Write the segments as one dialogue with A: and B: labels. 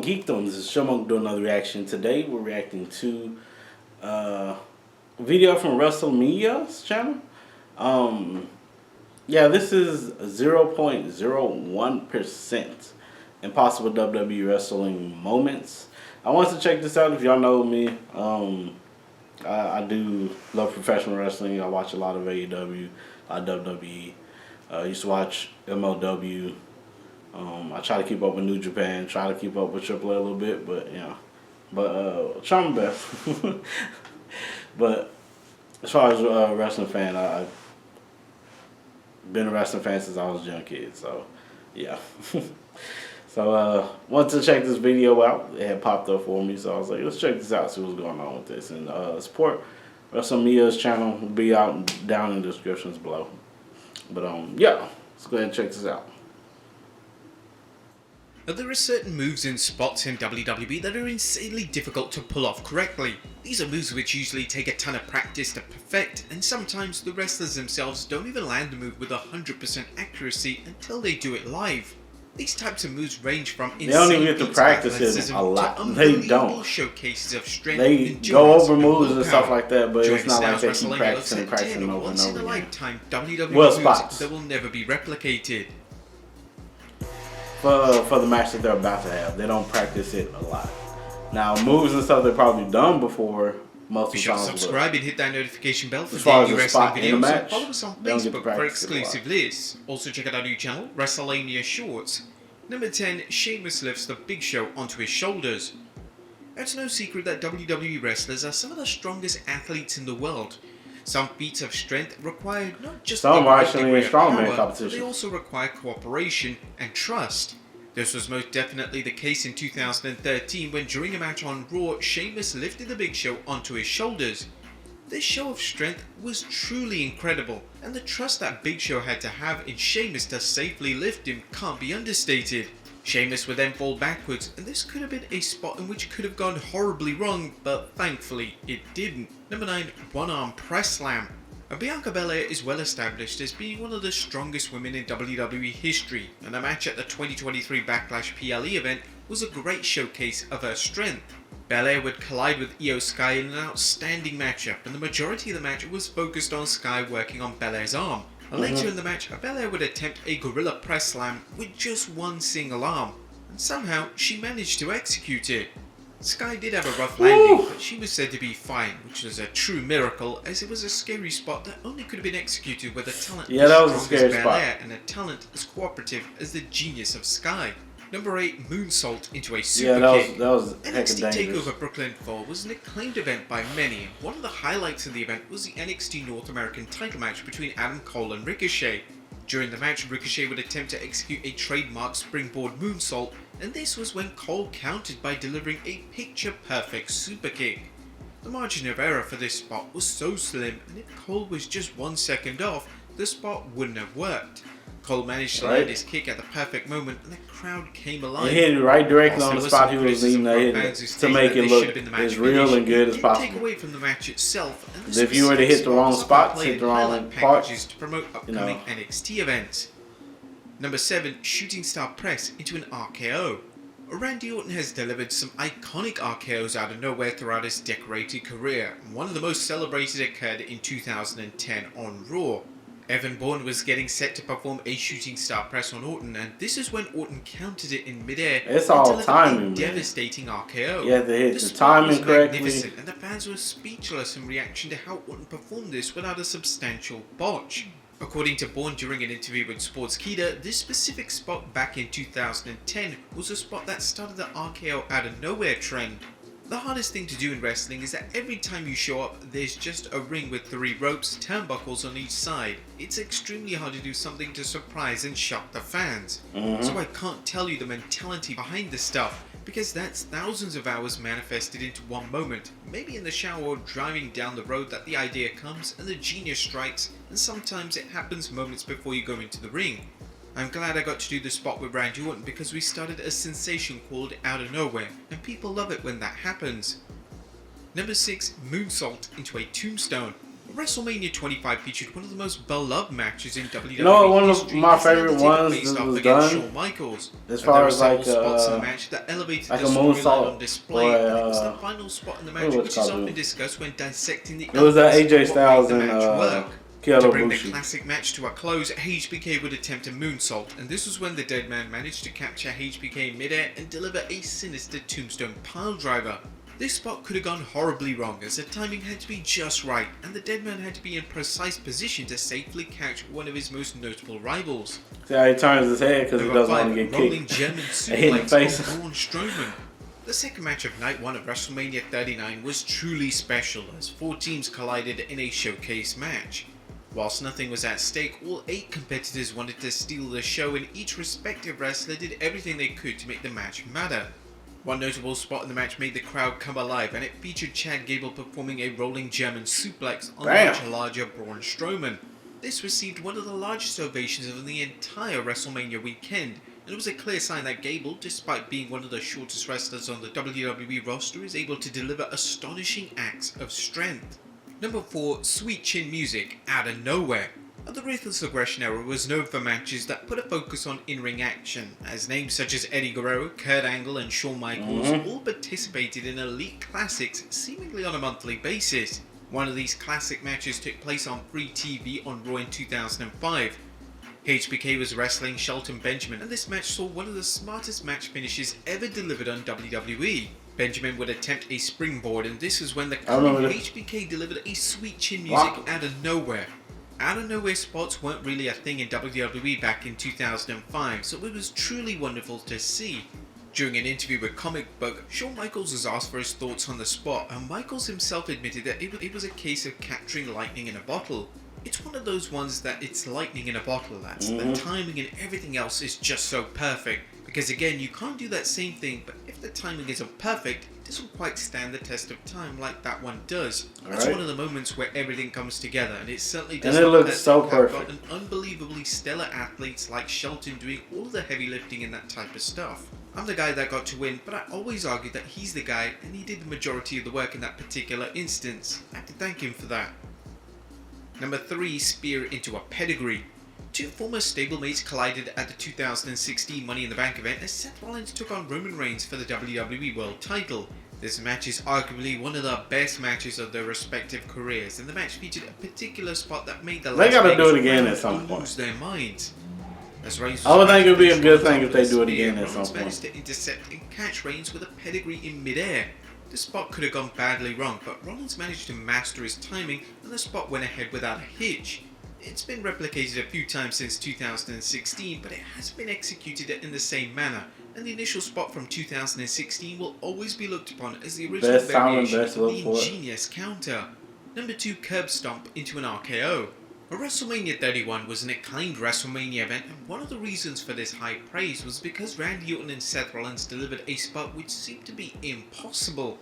A: Geekdom. This is Chipmunk doing another reaction. Today we're reacting to video from WrestleMania's channel. Yeah, this is 0.01% impossible WWE Wrestling Moments. I wanted to check this out. If y'all know me, I do love professional wrestling. I watch a lot of AEW, WWE. I used to watch MLW. I try to keep up with New Japan, try to keep up with AAA a little bit, but try my best. But as far as a wrestling fan, I've been a wrestling fan since I was a young kid, so yeah. So wanted to check this video out. It had popped up for me, so I was like, let's check this out, see what's going on with this, and support WrestleMania's channel. Will be out down in the descriptions below. But yeah, let's go ahead and check this out.
B: There are certain moves and spots in WWE that are insanely difficult to pull off correctly. These are moves which usually take a ton of practice to perfect, and sometimes the wrestlers themselves don't even land the move with 100% accuracy until they do it live. These types of moves range from
A: insane, they don't even get to practice it a lot. They don't.
B: Showcases of strength,
A: they go over moves and stuff like that, but it's not like they keep practicing over and over again.
B: WWE spots that will never be replicated.
A: For the match that they're about to have, they don't practice it a lot. Now, moves and stuff they've probably done before most of the time.
B: Subscribe and hit that notification bell for daily wrestling videos. And follow us on Facebook for exclusive lists. Also check out our new channel, WrestleMania Shorts. Number 10, Sheamus lifts the Big Show onto his shoulders. It's no secret that WWE wrestlers are some of the strongest athletes in the world. Some feats of strength require not just
A: strongman competition,
B: but they also require cooperation and trust. This was most definitely the case in 2013 when during a match on Raw, Sheamus lifted the Big Show onto his shoulders. This show of strength was truly incredible, and the trust that Big Show had to have in Sheamus to safely lift him can't be understated. Sheamus would then fall backwards, and this could have been a spot in which could have gone horribly wrong, but thankfully it didn't. Number 9, one-arm press slam. Bianca Belair is well established as being one of the strongest women in WWE history, and a match at the 2023 Backlash PLE event was a great showcase of her strength. Belair would collide with Io Sky in an outstanding matchup, and the majority of the match was focused on Sky working on Belair's arm. Later in the match, Belair would attempt a gorilla press slam with just one single arm, and somehow she managed to execute it. Sky did have a rough landing, but she was said to be fine, which was a true miracle, as it was a scary spot that only could have been executed with a talent as strong as Belair and a talent as cooperative as the genius of Sky. Number 8, moonsault into a super kick.
A: That was
B: NXT TakeOver Brooklyn 4 was an acclaimed event by many, and one of the highlights of the event was the NXT North American title match between Adam Cole and Ricochet. During the match, Ricochet would attempt to execute a trademark springboard moonsault, and this was when Cole countered by delivering a picture-perfect super kick. The margin of error for this spot was so slim, and if Cole was just 1 second off, the spot wouldn't have worked. Cole managed to land his kick at the perfect moment, and the crowd came alive.
A: He hit it right directly on the spot he was leading to make it look as real and good as possible.
B: Take away from the match itself, and
A: if you were to hit the wrong spots, hit the wrong parts,
B: to promote upcoming NXT events. Number 7, shooting star press into an RKO. Randy Orton has delivered some iconic RKOs out of nowhere throughout his decorated career, and one of the most celebrated occurred in 2010 on Raw. Evan Bourne was getting set to perform a shooting star press on Orton, and this is when Orton countered it in midair.
A: It's all timing,
B: devastating RKO.
A: Yeah, they hit the timing correctly,
B: and the fans were speechless in reaction to how Orton performed this without a substantial botch. According to Bourne during an interview with Sportskeeda, this specific spot back in 2010 was a spot that started the RKO out of nowhere trend. The hardest thing to do in wrestling is that every time you show up, there's just a ring with 3 ropes, turnbuckles on each side. It's extremely hard to do something to surprise and shock the fans. So I can't tell you the mentality behind this stuff, because that's thousands of hours manifested into one moment. Maybe in the shower or driving down the road that the idea comes and the genius strikes, and sometimes it happens moments before you go into the ring. I'm glad I got to do the spot with Randy Orton because we started a sensation called Out of Nowhere, and people love it when that happens. Number 6, moonsault into a tombstone. WrestleMania 25 featured one of the most beloved matches in WWE
A: one of
B: history.
A: my favorite ones
B: faced
A: that
B: off
A: was
B: against
A: done,
B: Shawn Michaels.
A: as
B: And
A: far
B: there were
A: as
B: several
A: like
B: spots in the match that elevated
A: like
B: the
A: a
B: storyline
A: moonsault
B: on display.
A: or
B: And it was the final spot in the match,
A: what
B: which
A: it's
B: is
A: called,
B: often
A: dude?
B: discussed when dissecting the
A: It was
B: elements
A: AJ
B: of what
A: Styles
B: made the
A: and
B: match work. To
A: Kyoto
B: bring the
A: Bushi.
B: classic match to a close, HBK would attempt a moonsault, and this was when the dead man managed to capture HBK midair and deliver a sinister tombstone piledriver. This spot could have gone horribly wrong, as the timing had to be just right, and the dead man had to be in precise position to safely catch one of his most notable rivals.
A: See how he turns his head because he
B: Number
A: doesn't want
B: 5,
A: to get
B: rolling
A: kicked.
B: German
A: In the face.
B: suplex on Braun Strowman. The second match of Night 1 of WrestleMania 39 was truly special, as 4 teams collided in a showcase match. Whilst nothing was at stake, all 8 competitors wanted to steal the show, and each respective wrestler did everything they could to make the match matter. One notable spot in the match made the crowd come alive, and it featured Chad Gable performing a rolling German suplex on the much larger Braun Strowman. This received one of the largest ovations of the entire WrestleMania weekend, and it was a clear sign that Gable, despite being one of the shortest wrestlers on the WWE roster, is able to deliver astonishing acts of strength. Number 4, Sweet Chin Music, Out of Nowhere. The Ruthless Aggression era was known for matches that put a focus on in-ring action, as names such as Eddie Guerrero, Kurt Angle and Shawn Michaels all participated in elite classics seemingly on a monthly basis. One of these classic matches took place on free TV on Raw in 2005. HBK was wrestling Shelton Benjamin, and this match saw one of the smartest match finishes ever delivered on WWE. Benjamin would attempt a springboard, and this was when the HBK delivered a Sweet Chin Music out of nowhere. Out of nowhere spots weren't really a thing in WWE back in 2005, so it was truly wonderful to see. During an interview with Comic Book, Shawn Michaels was asked for his thoughts on the spot, and Michaels himself admitted that it was a case of capturing lightning in a bottle. It's one of those ones that it's lightning in a bottle, that's the timing and everything else is just so perfect. Because again, you can't do that same thing, but if the timing isn't perfect, it doesn't quite stand the test of time like that one does. That's one of the moments where everything comes together, and it certainly does.
A: And it looks so perfect.
B: Got an unbelievably stellar athletes like Shelton doing all the heavy lifting and that type of stuff. I'm the guy that got to win, but I always argue that he's the guy, and he did the majority of the work in that particular instance. I have to thank him for that. Number 3, Spear into a Pedigree. 2 former stablemates collided at the 2016 Money in the Bank event as Seth Rollins took on Roman Reigns for the WWE World title. This match is arguably one of the best matches of their respective careers, and the match featured a particular spot that made the
A: They gotta do it again at some point.
B: lose their minds. As Reigns
A: I would think it would be a good thing if they
B: Rollins
A: do it again at some
B: Rollins
A: point.
B: managed to intercept and catch Reigns with a pedigree in midair. The spot could have gone badly wrong, but Rollins managed to master his timing, and the spot went ahead without a hitch. It's been replicated a few times since 2016, but it hasn't been executed in the same manner, and the initial spot from 2016 will always be looked upon as the original variation of the ingenious counter. Number 2, Curb Stomp into an RKO. WrestleMania 31 was an acclaimed WrestleMania event, and one of the reasons for this high praise was because Randy Orton and Seth Rollins delivered a spot which seemed to be impossible.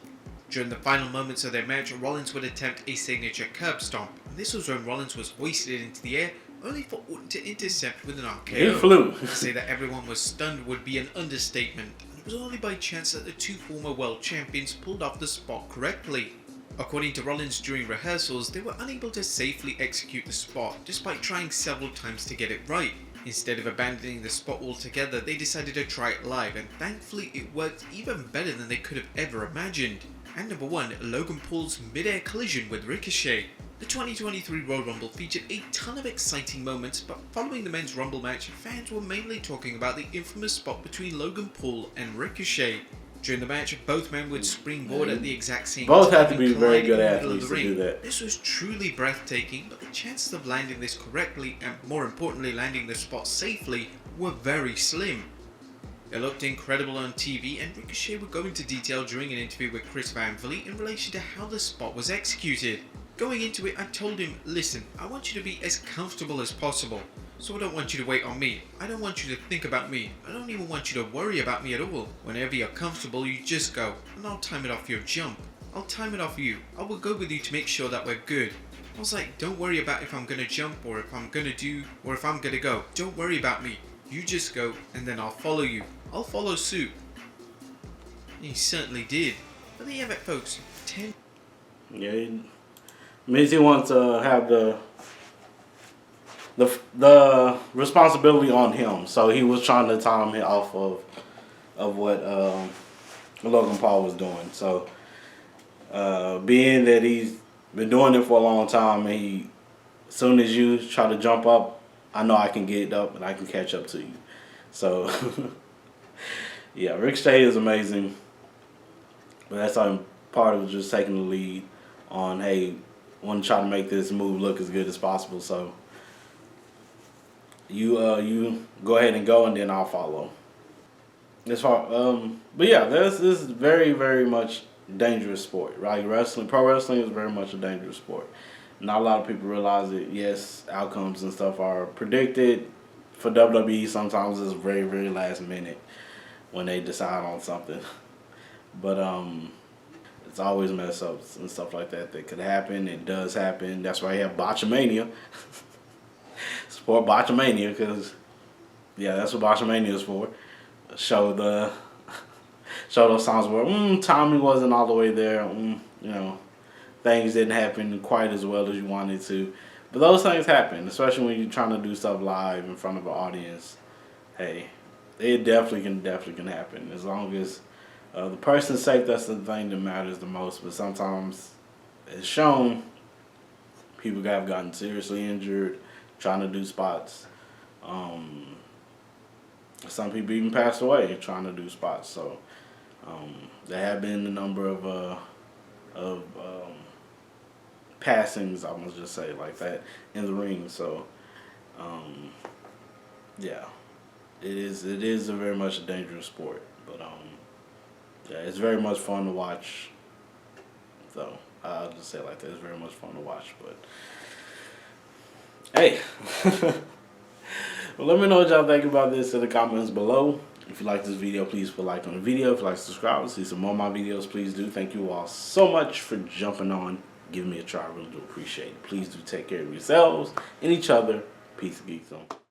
B: During the final moments of their match, Rollins would attempt a signature curb stomp, and this was when Rollins was hoisted into the air, only for Orton to intercept with an RKO.
A: He flew.
B: To say that everyone was stunned would be an understatement, and it was only by chance that the 2 former world champions pulled off the spot correctly. According to Rollins during rehearsals, they were unable to safely execute the spot, despite trying several times to get it right. Instead of abandoning the spot altogether, they decided to try it live, and thankfully it worked even better than they could have ever imagined. And number 1, Logan Paul's mid-air collision with Ricochet. The 2023 Royal Rumble featured a ton of exciting moments, but following the men's Rumble match, fans were mainly talking about the infamous spot between Logan Paul and Ricochet. During the match, both men would springboard at the exact same time.
A: Both have to be very good
B: in the
A: athletes
B: middle of the
A: to do
B: ring.
A: that.
B: This was truly breathtaking, but the chances of landing this correctly, and more importantly landing the spot safely, were very slim. It looked incredible on TV, and Ricochet would go into detail during an interview with Chris Van Vliet in relation to how the spot was executed. Going into it, I told him, listen, I want you to be as comfortable as possible, so I don't want you to wait on me. I don't want you to think about me. I don't even want you to worry about me at all. Whenever you're comfortable, you just go, and I'll time it off your jump. I'll time it off you. I will go with you to make sure that we're good. I was like, don't worry about if I'm gonna jump, or if I'm gonna do, or if I'm gonna go. Don't worry about me. You just go, and then I'll follow you. I'll follow suit. He certainly did. But there you have it, folks. 10.
A: Yeah, means he wants to have the responsibility on him. So he was trying to time it off of what Logan Paul was doing. So being that he's been doing it for a long time, and as soon as you try to jump up, I know I can get up and I can catch up to you. So yeah, Ricochet is amazing, but that's part of just taking the lead on, hey, want to try to make this move look as good as possible. So you go ahead and go, and then I'll follow. As far but yeah, this is very, very much dangerous sport, right? Pro wrestling is very much a dangerous sport. Not a lot of people realize it. Yes, outcomes and stuff are predicted. For WWE, sometimes it's very, very last minute when they decide on something. But it's always mess ups and stuff like that could happen. It does happen. That's why you have botchamania. Support botchamania, because yeah, that's what botchamania is for. Show those times where timing wasn't all the way there. Things didn't happen quite as well as you wanted to. But those things happen, especially when you're trying to do stuff live in front of an audience. Hey, it definitely can happen. As long as the person's safe, that's the thing that matters the most. But sometimes, it's shown, people have gotten seriously injured trying to do spots. Some people even passed away trying to do spots. So there have been a number of passings, I must just say, like that in the ring. So yeah, it is a very much a dangerous sport. But yeah, it's very much fun to watch. So I'll just say it like that. It's very much fun to watch. But hey. Well, let me know what y'all think about this in the comments below. If you like this video, please put a like on the video. If you like to subscribe and see some more of my videos, please do. Thank you all so much for jumping on, giving me a try. I really do appreciate it. Please do take care of yourselves and each other. Peace, Geek Zone.